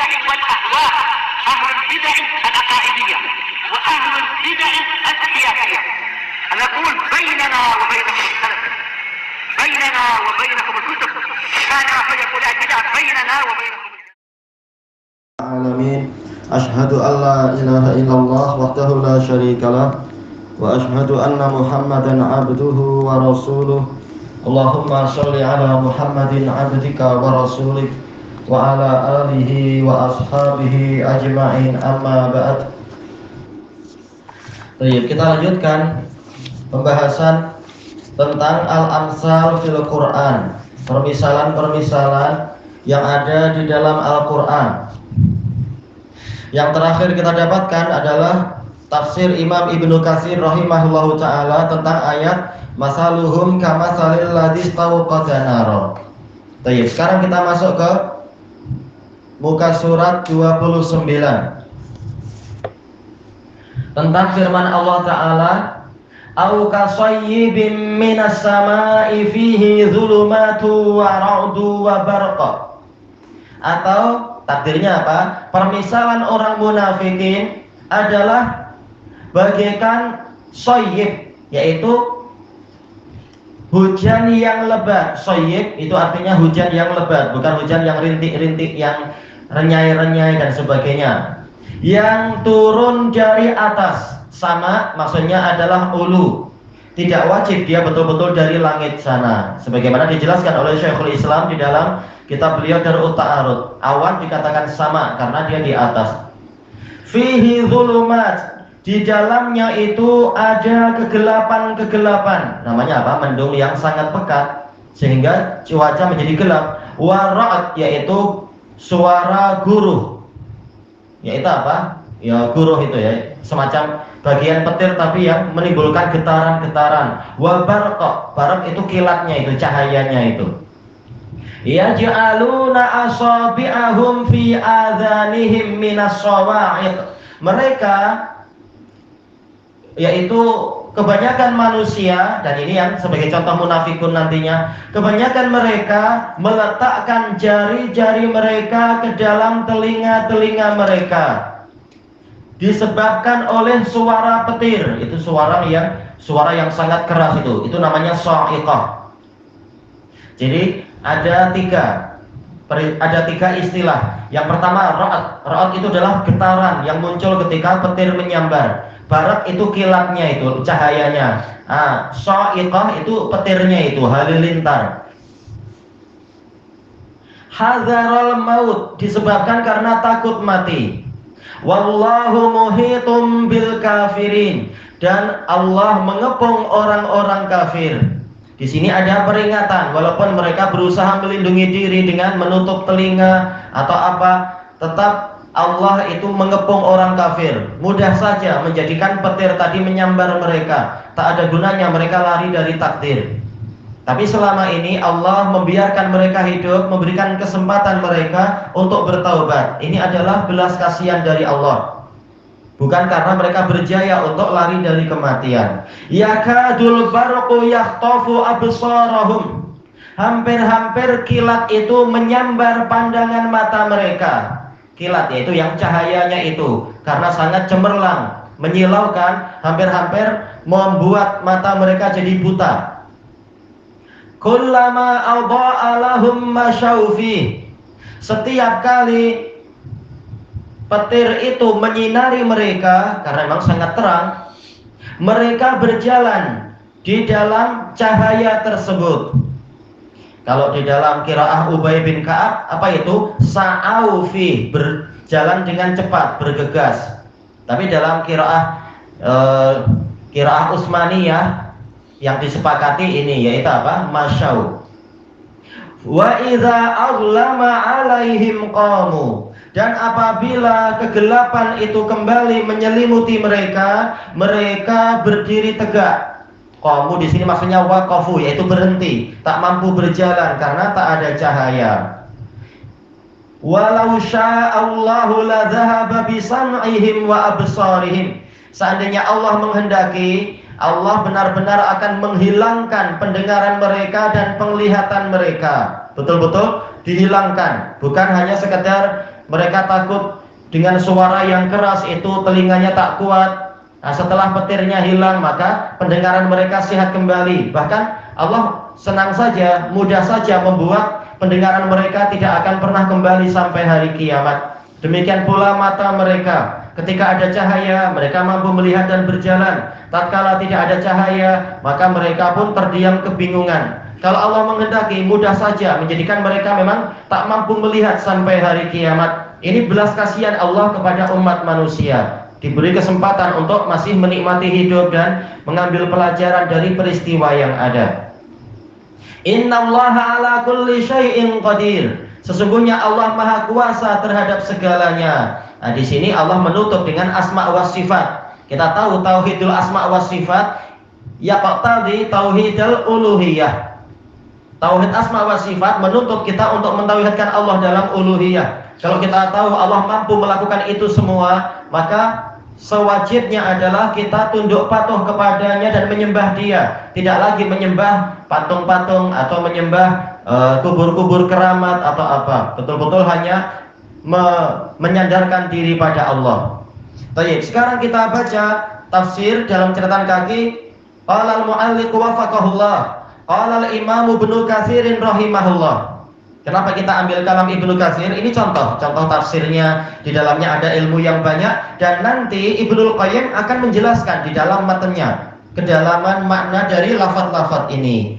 البدع والأهواء، أهل البدع العقائدية وأهل البدع السياسية. نقول بيننا وبينكم السلف، بيننا وبينكم الكتب، كان فيقول البدع بيننا وبينكم. Alamin. Asyhadu an la ilaha illallah wahdahu la syarikalah wa asyhadu anna Muhammadan abduhu wa rasuluh. Allahumma shalli ala Muhammadin abdika wa rasulik wa ala alihi wa ashabihi ajma'in, amma ba'd. Baik, kita lanjutkan pembahasan tentang al-amsal fil Quran, permisalan-permisalan yang ada di dalam Al-Quran. Yang terakhir kita dapatkan adalah tafsir Imam Ibnu Katsir rahimahullahu ta'ala tentang ayat masaluhum kamasalil ladzi istawqada nara. Baik, sekarang kita masuk ke muka surat 29 tentang firman Allah Ta'ala, au kasayyibin minas sama'i fihi dhulumatu wa ra'du wa barqa. Atau takdirnya apa? Permisalan orang munafikin adalah bagaikan soyib, yaitu hujan yang lebat. Soyib itu artinya hujan yang lebat, bukan hujan yang rintik-rintik, yang renyai-renyai dan sebagainya, yang turun dari atas. Sama maksudnya adalah ulu. Tidak wajib dia betul-betul dari langit sana, sebagaimana dijelaskan oleh Syekhul Islam di dalam kitab beliau Darut Ta'arud. Awan dikatakan sama karena dia di atas. Fihi dhulumat, di dalamnya itu ada kegelapan-kegelapan. Namanya apa? Mendung yang sangat pekat sehingga cuaca menjadi gelap. Wa ra'd, yaitu suara guruh. Yaitu apa? Ya guruh itu ya, semacam bagian petir tapi yang menimbulkan getaran-getaran. Wa barqa, barq itu kilatnya, itu cahayanya itu. Yaj'aluna asabi'ahum fi adhanihim minas sawa'iq. Mereka, yaitu kebanyakan manusia, dan ini yang sebagai contoh munafikun nantinya, kebanyakan mereka meletakkan jari-jari mereka ke dalam telinga-telinga mereka disebabkan oleh suara petir. Itu suara yang sangat keras, itu namanya sa'iqah. Jadi ada tiga istilah. Yang pertama ra'd. Ra'd itu adalah getaran yang muncul ketika petir menyambar. Barq itu kilatnya, itu cahayanya. Sa'iqah itu petirnya, itu halilintar. Hadzarul maut, disebabkan karena takut mati. Wallahu muhitum bil kafirin, dan Allah mengepung orang-orang kafir. Di sini ada peringatan, walaupun mereka berusaha melindungi diri dengan menutup telinga atau apa, tetap Allah itu mengepung orang kafir. Mudah saja menjadikan petir tadi menyambar mereka, tak ada gunanya mereka lari dari takdir. Tapi selama ini Allah membiarkan mereka hidup, memberikan kesempatan mereka untuk bertaubat. Ini adalah belas kasihan dari Allah, bukan karena mereka berjaya untuk lari dari kematian. Yakadul barqu yakhtafu absarahum, hampir-hampir kilat itu menyambar pandangan mata mereka. Kilat yaitu yang cahayanya itu karena sangat cemerlang, menyilaukan, hampir-hampir membuat mata mereka jadi buta. Kullama adha'a lahum masyaufi, setiap kali petir itu menyinari mereka, karena memang sangat terang, mereka berjalan di dalam cahaya tersebut. Kalau di dalam qiraah Ubay bin Ka'ab, apa itu? Sa'aufi, berjalan dengan cepat, bergegas. Tapi dalam qiraah Utsmaniyah yang disepakati ini, yaitu apa? Masyau. Wa idza aghlama alaihim qamu, dan apabila kegelapan itu kembali menyelimuti mereka, mereka berdiri tegak. Qamu di sini maksudnya waqafu, yaitu berhenti, tak mampu berjalan karena tak ada cahaya. Walau sya'allahu la dhahaba bi sam'ihim wa absarihim, seandainya Allah menghendaki, Allah benar-benar akan menghilangkan pendengaran mereka dan penglihatan mereka. Betul-betul dihilangkan, bukan hanya sekedar mereka takut dengan suara yang keras itu, telinganya tak kuat. Nah, setelah petirnya hilang, maka pendengaran mereka sehat kembali. Bahkan Allah senang saja, mudah saja membuat pendengaran mereka tidak akan pernah kembali sampai hari kiamat. Demikian pula mata mereka, ketika ada cahaya mereka mampu melihat dan berjalan. Tatkala tidak ada cahaya, maka mereka pun terdiam kebingungan. Kalau Allah menghendaki, mudah saja menjadikan mereka memang tak mampu melihat sampai hari kiamat. Ini belas kasihan Allah kepada umat manusia. Diberi kesempatan untuk masih menikmati hidup dan mengambil pelajaran dari peristiwa yang ada. Innallaha ala kulli syai'in qadir. Sesungguhnya Allah Maha Kuasa terhadap segalanya. Nah, di sini Allah menutup dengan asma wa sifat. Kita tahu tauhidul asma wa sifat yaqtadi tauhidul uluhiyah. Tauhid asma wa sifat menuntut kita untuk mentauhidkan Allah dalam uluhiyah. Kalau kita tahu Allah mampu melakukan itu semua, maka sewajibnya adalah kita tunduk patuh kepadanya dan menyembah Dia, tidak lagi menyembah patung-patung atau menyembah kubur-kubur keramat atau apa. Betul-betul hanya menyandarkan diri pada Allah. Baik, sekarang kita baca tafsir dalam catatan kaki. Qala al-mu'alliq wafaqahullah. Qala al-Imam Ibnu Katsir rahimahullah. Kenapa kita ambil kalam Ibnu Katsir? Ini contoh tafsirnya, di dalamnya ada ilmu yang banyak, dan nanti Ibnul Qayyim akan menjelaskan di dalam matanya kedalaman makna dari lafaz-lafaz ini.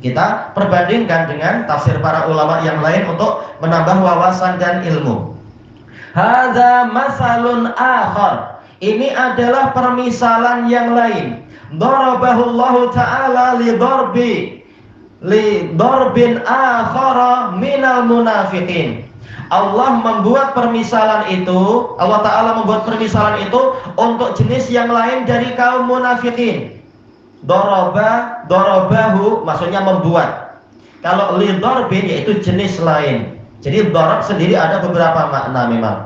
Kita perbandingkan dengan tafsir para ulama yang lain untuk menambah wawasan dan ilmu. Hadza masalun akhar. Ini adalah permisalan yang lain. Darabahullahu ta'ala li darbin akhara minal munafiqin. Allah membuat permisalan itu, Allah Ta'ala membuat permisalan itu untuk jenis yang lain dari kaum munafiqin. Darabahu maksudnya membuat. Kalau li darbin yaitu jenis lain. Jadi darab sendiri ada beberapa makna memang.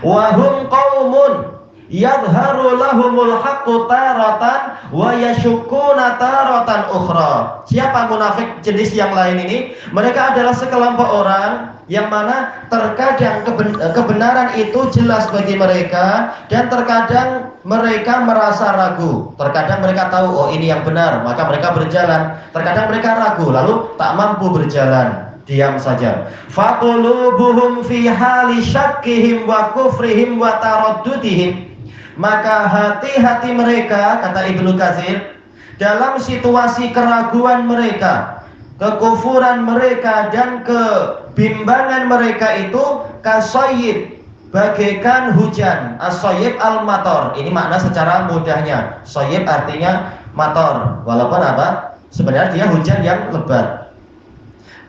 Wa hum qaumun yadharu lahumul haqqu taratan wa yashukuna taratan ukhra. Siapa munafik jenis yang lain ini? Mereka adalah sekelompok orang yang mana terkadang kebenaran itu jelas bagi mereka, dan terkadang mereka merasa ragu. Terkadang mereka tahu, oh ini yang benar, maka mereka berjalan. Terkadang mereka ragu, lalu tak mampu berjalan, diam saja. Faqulubuhum fi hali syakkihim wa kufrihim wa taraddudihim. Maka hati-hati mereka, kata Ibnu Katsir, dalam situasi keraguan mereka, kekufuran mereka dan kebimbangan mereka itu kasayyib, bagaikan hujan. As-sayyib al-matar. Ini makna secara mudahnya. Sayyib artinya matar, walaupun apa? Sebenarnya dia hujan yang lebat.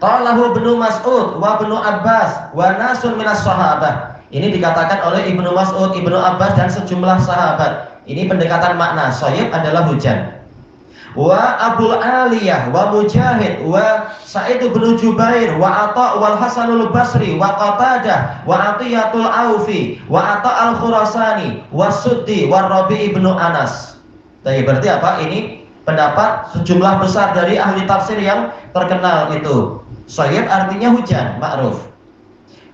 Qalahu Ibnu Mas'ud wa Ibnu Abbas wa nasun minas sahabah. Ini dikatakan oleh Ibnu Mas'ud, Ibnu Abbas dan sejumlah sahabat. Ini pendekatan makna. Sayyib adalah hujan. Wa Abul Aliyah wa Mujahid wa Sa'id bin Jubair wa Atha wal Hasanul Basri wa Qatadah wa Atiyatul Aufi wa Atha al-Khurasani wa Suddi wa Rabi' ibnu Anas. Jadi berarti apa? Ini pendapat sejumlah besar dari ahli tafsir yang terkenal itu. Sayyib artinya hujan, ma'ruf.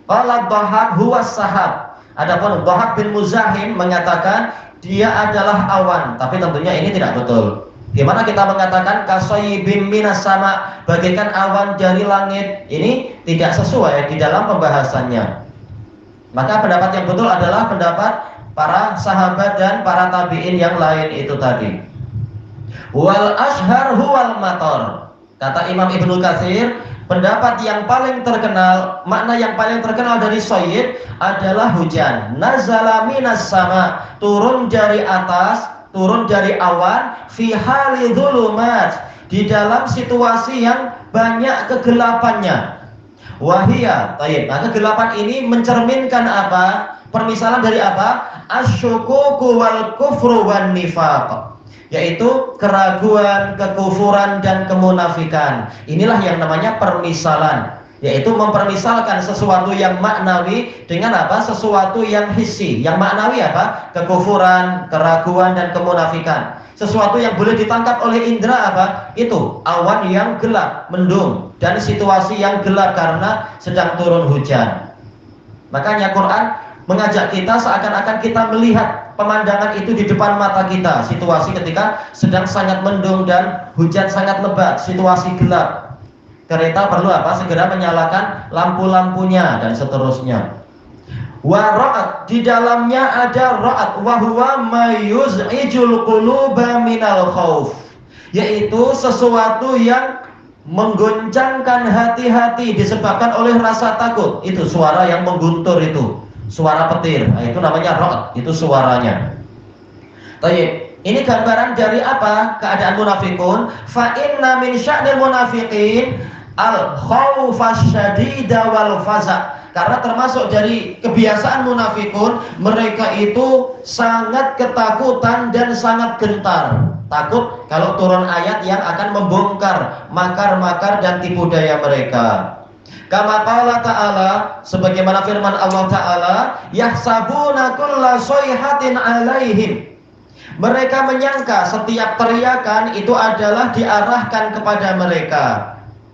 Qala Dhahak huwa sahab. Adapun Dhahak bin Muzahim mengatakan dia adalah awan, tapi tentunya ini tidak betul. Gimana kita mengatakan kasayyibim minas sama, bagaikan awan dari langit? Ini tidak sesuai di dalam pembahasannya. Maka pendapat yang betul adalah pendapat para sahabat dan para tabi'in yang lain itu tadi. Wal ashhar huwal matar. Kata Imam Ibnu Katsir, pendapat yang paling terkenal, makna yang paling terkenal dari sayyib adalah hujan. Nazala minas sama, turun dari atas, turun dari awan, fi hali dhulumat, di dalam situasi yang banyak kegelapannya. Wahia, tayyib. Nah, kegelapan ini mencerminkan apa? Permisalan dari apa? Asyukuku wal kufru wan nifaq, yaitu keraguan, kekufuran dan kemunafikan. Inilah yang namanya permisalan, yaitu mempermisalkan sesuatu yang maknawi dengan apa? Sesuatu yang hissi. Yang maknawi apa? Kekufuran, keraguan dan kemunafikan. Sesuatu yang boleh ditangkap oleh indera apa? Itu awan yang gelap, mendung, dan situasi yang gelap karena sedang turun hujan. Makanya Quran mengajak kita seakan-akan kita melihat pemandangan itu di depan mata kita. Situasi ketika sedang sangat mendung dan hujan sangat lebat, situasi gelap. Kereta perlu apa? Segera menyalakan lampu-lampunya dan seterusnya. Wa ra'at, di dalamnya ada ra'at, wa huwa mayuz'ijul quluba minal khauf, yaitu sesuatu yang menggoncangkan hati-hati disebabkan oleh rasa takut. Itu suara yang mengguntur itu, suara petir. Nah, itu namanya ra'at, itu suaranya. Baik, ini gambaran dari apa? Keadaan munafikun. Fa inna min sya'nil munafiqin al-khawfas syadida wal faza'. Karena termasuk dari kebiasaan munafikun, mereka itu sangat ketakutan dan sangat gentar. Takut kalau turun ayat yang akan membongkar makar-makar dan tipu daya mereka. Kama qala ta'ala, sebagaimana firman Allah Ta'ala, yahsabuna kulla sayhatin alaihim. Mereka menyangka setiap teriakan itu adalah diarahkan kepada mereka.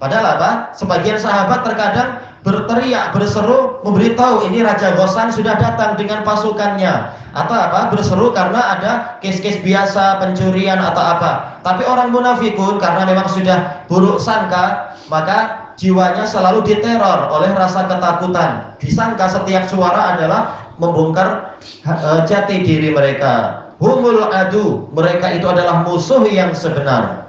Padahal apa? Sebagian sahabat terkadang berteriak, berseru, memberitahu ini Raja Ghassan sudah datang dengan pasukannya. Atau apa? Berseru karena ada kes-kes biasa, pencurian atau apa. Tapi orang munafikun karena memang sudah buruk sangka, maka jiwanya selalu diteror oleh rasa ketakutan. Disangka setiap suara adalah membongkar jati diri mereka. Humul adu, mereka itu adalah musuh yang sebenar.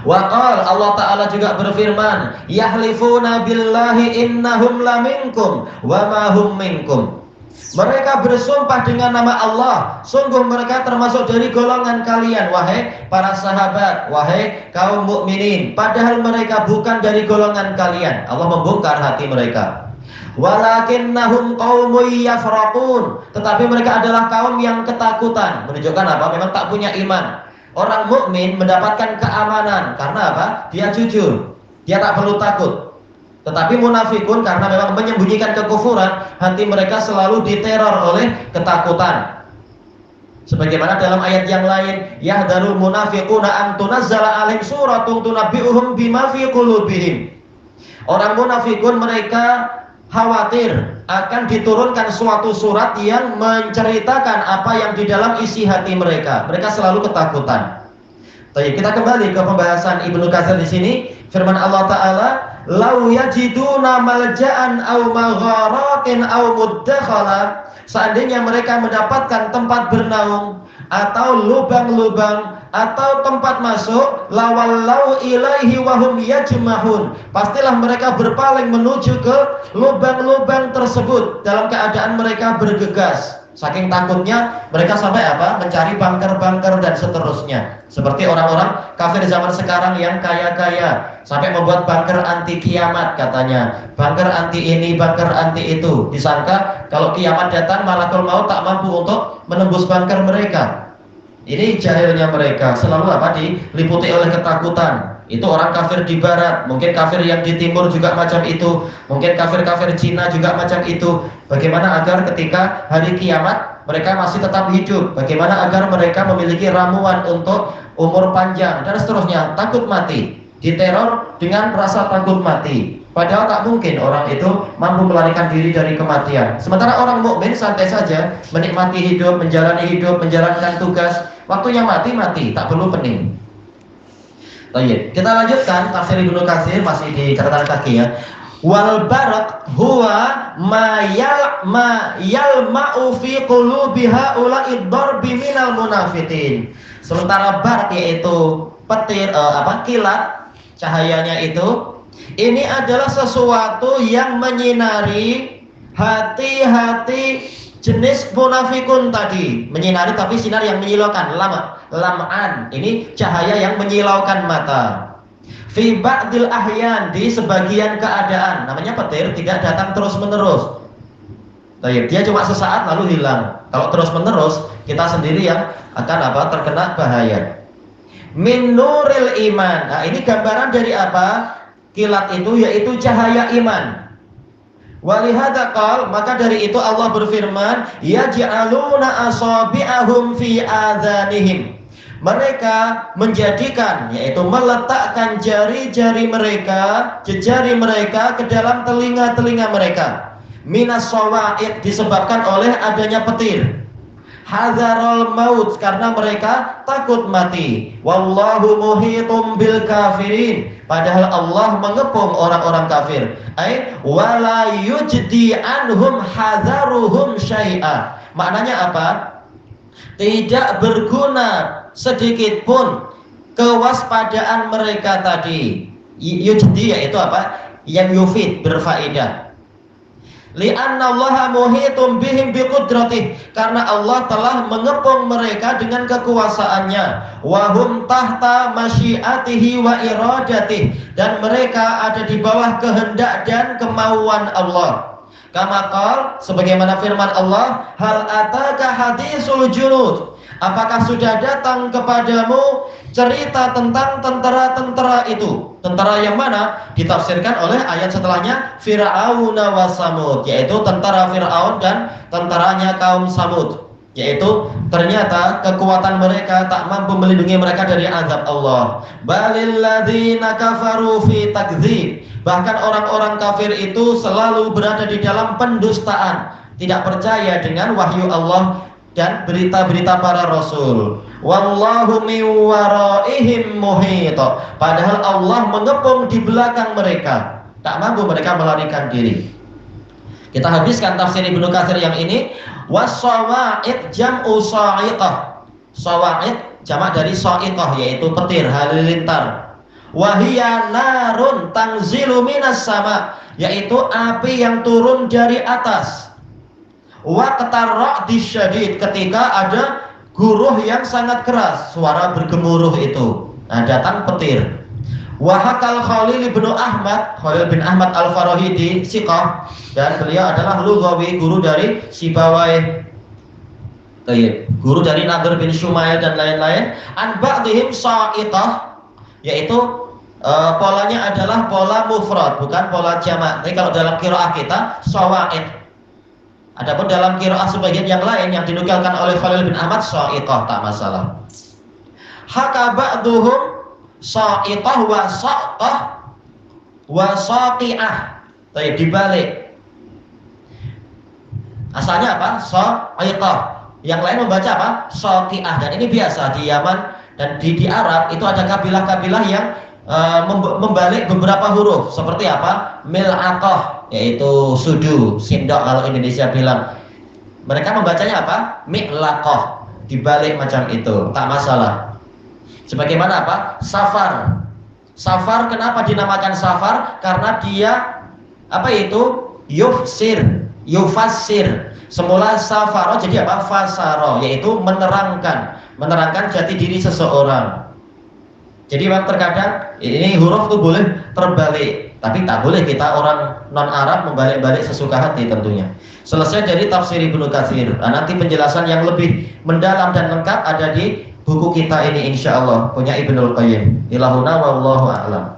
Waqal, Allah Ta'ala juga berfirman, yahlifuna billahi innahum laminkum wa ma hum minkum. Mereka bersumpah dengan nama Allah, sungguh mereka termasuk dari golongan kalian, wahai para sahabat, wahai kaum mukminin. Padahal mereka bukan dari golongan kalian. Allah membongkar hati mereka. Walakinnahum qaumun yafraqun, tetapi mereka adalah kaum yang ketakutan. Menunjukkan apa? Memang tak punya iman. Orang mukmin mendapatkan keamanan karena apa? Dia jujur, dia tak perlu takut. Tetapi munafikun karena memang menyembunyikan kekufuran, hati mereka selalu diteror oleh ketakutan. Sebagaimana dalam ayat yang lain, yahdharul munafiquna an tunazzala alaihim suratun tunabbi'uhum bima fi qulubihim. Orang munafikun mereka khawatir akan diturunkan suatu surat yang menceritakan apa yang di dalam isi hati mereka. Mereka selalu ketakutan. Baik, kita kembali ke pembahasan Ibnu Katsir di sini. Firman Allah Ta'ala, "Lau yajiduna malja'an aw magharatin aw muddakhala." Seandainya mereka mendapatkan tempat bernaung atau lubang-lubang atau tempat masuk, lawallau ilaihi wahum yajmahun, pastilah mereka berpaling menuju ke lubang-lubang tersebut dalam keadaan mereka bergegas. Saking takutnya mereka sampai apa? Mencari bunker-bunker dan seterusnya. Seperti orang-orang kafir zaman sekarang yang kaya-kaya sampai membuat bunker anti kiamat katanya. Bunker anti ini, bunker anti itu. Disangka kalau kiamat datang malakul maut tak mampu untuk menembus bunker mereka. Ini jahilnya mereka, selalu apa? Diliputi oleh ketakutan. Itu orang kafir di barat, mungkin kafir yang di timur juga macam itu, mungkin kafir-kafir Cina juga macam itu. Bagaimana agar ketika hari kiamat mereka masih tetap hidup? Bagaimana agar mereka memiliki ramuan untuk umur panjang dan seterusnya? Takut mati, diteror dengan rasa takut mati. Padahal tak mungkin orang itu mampu melarikan diri dari kematian. Sementara orang mukmin santai saja menikmati hidup, menjalankan tugas. Waktunya mati, tak perlu pening. Baik, kita lanjutkan tafsir Ibnu Katsir masih di catatan kaki ya. Wal barak huwa ma yalma'u fi qulubi haula'i darbi minal munafiqin. Sementara barak yaitu petir kilat cahayanya itu, ini adalah sesuatu yang menyinari hati-hati jenis munafikun tadi. Menyinari tapi sinar yang menyilaukan, lam'an. Ini cahaya yang menyilaukan mata. Fi ba'dil ahyan, di sebagian keadaan. Namanya petir tidak datang terus-menerus. Dia cuma sesaat lalu hilang. Kalau terus-menerus, kita sendiri yang akan terkena bahaya. Min nuril iman. Nah, ini gambaran dari apa? Kilat itu yaitu cahaya iman. Walihada qal, maka dari itu Allah berfirman, yaj'aluna asabi'ahum fi adhanihim. Mereka menjadikan, yaitu meletakkan jari-jari mereka, jejari mereka ke dalam telinga-telinga mereka. minas sawa'id, disebabkan oleh adanya petir. Hadzarul maut, karena mereka takut mati. Wallahu muhitum bil kafirin, padahal Allah mengepung orang-orang kafir. Wala yujdi anhum hadzaruhum syai'a. Maknanya apa? Tidak berguna sedikit pun kewaspadaan mereka tadi. Yujdi yaitu apa? Yang yufid, berfaedah. Li'annallaha muhitum bihim biqudratih, karena Allah telah mengepung mereka dengan kekuasaannya. Wahum tahta masyiatihi wa iradatih, dan mereka ada di bawah kehendak dan kemauan Allah. Kama qala, sebagaimana firman Allah, hal ataka hadisul junud, apakah sudah datang kepadamu cerita tentang tentara-tentara itu? Tentara yang mana? Ditafsirkan oleh ayat setelahnya, Fir'aun wa Samud, yaitu tentara Fir'aun dan tentaranya kaum Samud. Yaitu ternyata kekuatan mereka tak mampu melindungi mereka dari azab Allah. Balil ladzina kafaru fi takdzib, bahkan orang-orang kafir itu selalu berada di dalam pendustaan, tidak percaya dengan wahyu Allah dan berita-berita para rasul. Wallahu min waraihim muhit, padahal Allah mengepung di belakang mereka, tak mampu mereka melarikan diri. Kita habiskan tafsir Ibnu Katsir yang ini. Was-sawa'id jam'u sa'iqah. Sawa'id jamak dari sa'iqah, yaitu petir, halilintar. Wahia narun tanzilu minas sama, yaitu api yang turun dari atas. Waqtar ra'di syadid, ketika ada guruh yang sangat keras, suara bergemuruh itu. Nah, datang petir. Wahakal Khalil bin Ahmad, Khalil bin Ahmad Al-Farahidi Siqah, dan beliau adalah lughawi, guru dari Sibawai, guru dari Nadir bin Shumayl dan lain-lain. An ba'dihim sa'itah, yaitu polanya adalah pola mufrad, bukan pola jamak. Tapi kalau dalam qiraah kita sawa'id. Adapun dalam qiraah sebagian yang lain yang dinukilkan oleh Khalil bin Ahmad sa'iqah, tak masalah. Haka ba'duhum sa'iqah wa sa'qah wa saqi'ah. Tapi dibalik. Asalnya apa? Sa'iqah. Yang lain membaca apa? Saqi'ah. Dan ini biasa di Yaman dan di Arab itu ada kabilah-kabilah yang membalik beberapa huruf. Seperti apa? Mil'aqah, yaitu sudu, sindok kalau Indonesia bilang. Mereka membacanya apa? Mi'laqah. Dibalik macam itu, tak masalah. Sebagaimana apa? Safar. Safar kenapa dinamakan safar? Karena dia apa itu? Yufsir, yufassir. Semula safaro jadi apa? Fasaro, yaitu menerangkan jati diri seseorang. Jadi memang terkadang ini huruf itu boleh terbalik, tapi tak boleh kita orang non Arab membalik-balik sesuka hati tentunya. Selesai dari tafsir Ibnu Katsir. Nah, nanti penjelasan yang lebih mendalam dan lengkap ada di buku kita ini insyaallah, punya Ibnul Qayyim. Ilahuna wallahu a'lam.